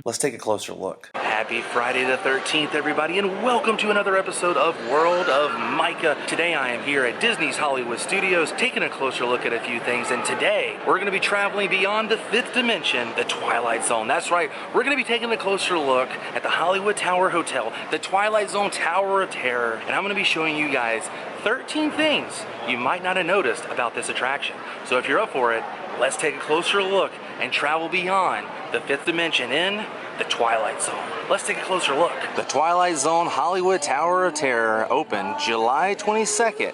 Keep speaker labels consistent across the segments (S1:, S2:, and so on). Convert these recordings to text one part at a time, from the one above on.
S1: Let's take a closer look.
S2: Happy Friday the 13th, everybody, and welcome to another episode of World of Micah. Today I am here at Disney's Hollywood Studios taking a closer look at a few things, and today we're going to be traveling beyond the fifth dimension, the Twilight Zone. That's right, we're going to be taking a closer look at the Hollywood Tower Hotel, the Twilight Zone Tower of Terror, and I'm going to be showing you guys 13 things you might not have noticed about this attraction. So if you're up for it, let's take a closer look and travel beyond the fifth dimension in the Twilight Zone. Let's take a closer look. The Twilight Zone Hollywood Tower of Terror opened July 22nd,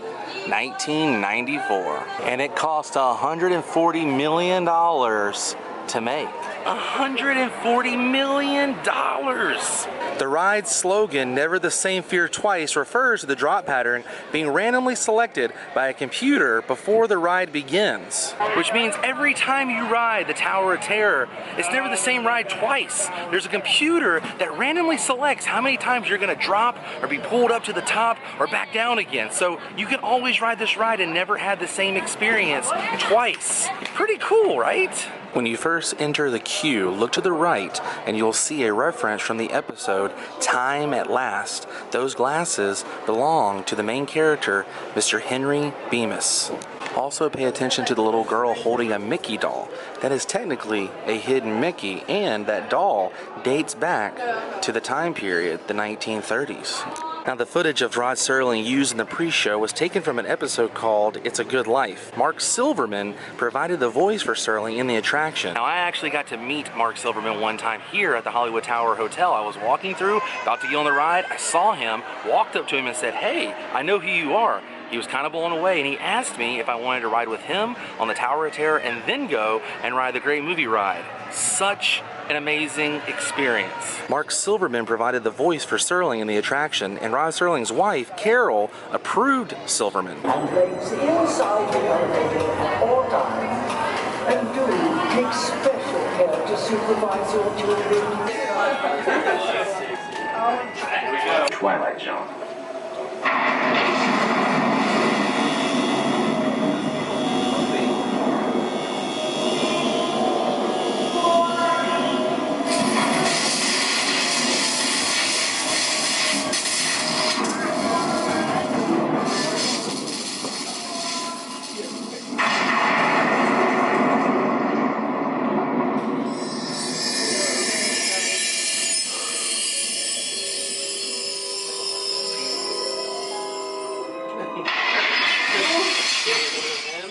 S2: 1994. And it cost $140 million to make. $140 million! The ride's slogan, "Never the Same Fear Twice," refers to the drop pattern being randomly selected by a computer before the ride begins. Which means every time you ride the Tower of Terror, it's never the same ride twice. There's a computer that randomly selects how many times you're gonna drop or be pulled up to the top or back down again. So you can always ride this ride and never have the same experience twice. Pretty cool, right? When you first enter the queue, look to the right and you'll see a reference from the episode Time at Last. Those glasses belong to the main character, Mr. Henry Bemis. Also pay attention to the little girl holding a Mickey doll. That is technically a hidden Mickey, and that doll dates back to the time period, the 1930s. Now, the footage of Rod Serling used in the pre-show was taken from an episode called It's a Good Life. Mark Silverman provided the voice for Serling in the attraction. Now, I actually got to meet Mark Silverman one time here at the Hollywood Tower Hotel. I was walking through, about to get on the ride. I saw him, walked up to him and said, "Hey, I know who you are." He was kind of blown away, and he asked me if I wanted to ride with him on the Tower of Terror and then go and ride the Great Movie Ride. Such an amazing experience. Mark Silverman provided the voice for Serling in the attraction, and Rod Serling's wife, Carol, approved Silverman.
S3: And legs inside the elevator at all times. And do take special care to supervise your children.
S4: Twilight Zone.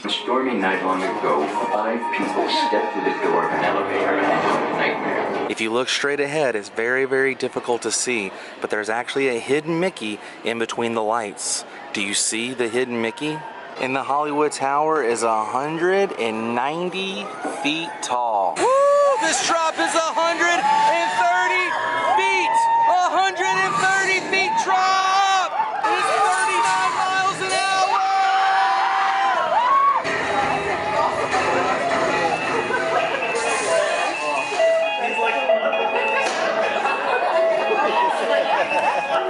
S4: A stormy night long ago, 5 people stepped through the door of an elevator and into a nightmare.
S2: If you look straight ahead, it's very, very difficult to see, but there's actually a hidden Mickey in between the lights. Do you see the hidden Mickey? And the Hollywood Tower is 190 feet tall. Woo! This drop is 130 feet! 130 feet drop! It's 39 miles an hour!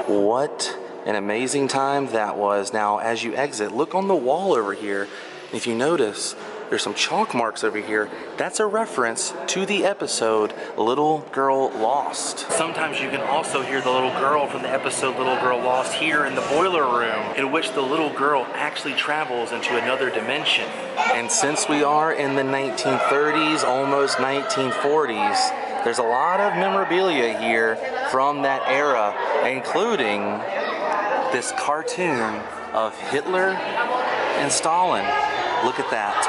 S2: What an amazing time that was. Now, as you exit, look on the wall over here. If you notice, there's some chalk marks over here. That's a reference to the episode Little Girl Lost. Sometimes you can also hear the little girl from the episode Little Girl Lost here in the boiler room, in which the little girl actually travels into another dimension. And since we are in the 1930s, almost 1940s, there's a lot of memorabilia here from that era, including this cartoon of Hitler and Stalin. Look at that.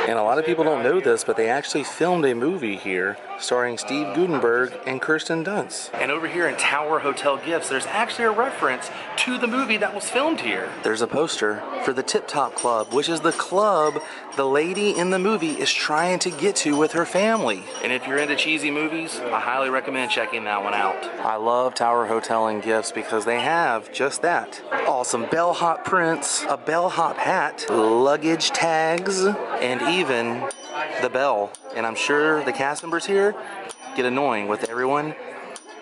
S2: And a lot of people don't know this, but they actually filmed a movie here starring Steve Guttenberg and Kirsten Dunst. And over here in Tower Hotel Gifts, there's actually a reference to the movie that was filmed here. There's a poster for the Tip Top Club, which is the club the lady in the movie is trying to get to with her family. And if you're into cheesy movies, I highly recommend checking that one out. I love Tower Hotel and Gifts because they have just that. Awesome bellhop prints, a bellhop hat, luggage tags, and even the bell. And I'm sure the cast members here get annoying with everyone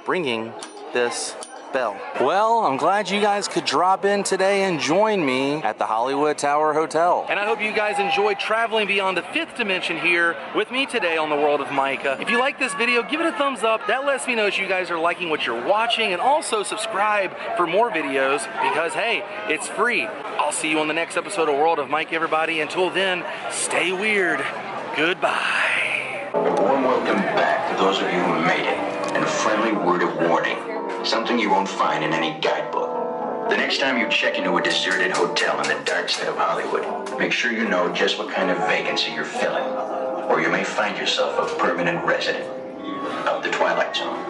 S2: bringing this bell. Well, I'm glad you guys could drop in today and join me at the Hollywood Tower Hotel. And I hope you guys enjoyed traveling beyond the 5th dimension here with me today on the World of Micah. If you like this video, give it a thumbs up. That lets me know that you guys are liking what you're watching, and also subscribe for more videos because, hey, it's free. I'll see you on the next episode of World of Micah, everybody. Until then, stay weird. Goodbye.
S4: A warm welcome back to those of you who made it, and a friendly word of warning. Something you won't find in any guidebook. The next time you check into a deserted hotel in the dark side of Hollywood, make sure you know just what kind of vacancy you're filling, or you may find yourself a permanent resident of the Twilight Zone.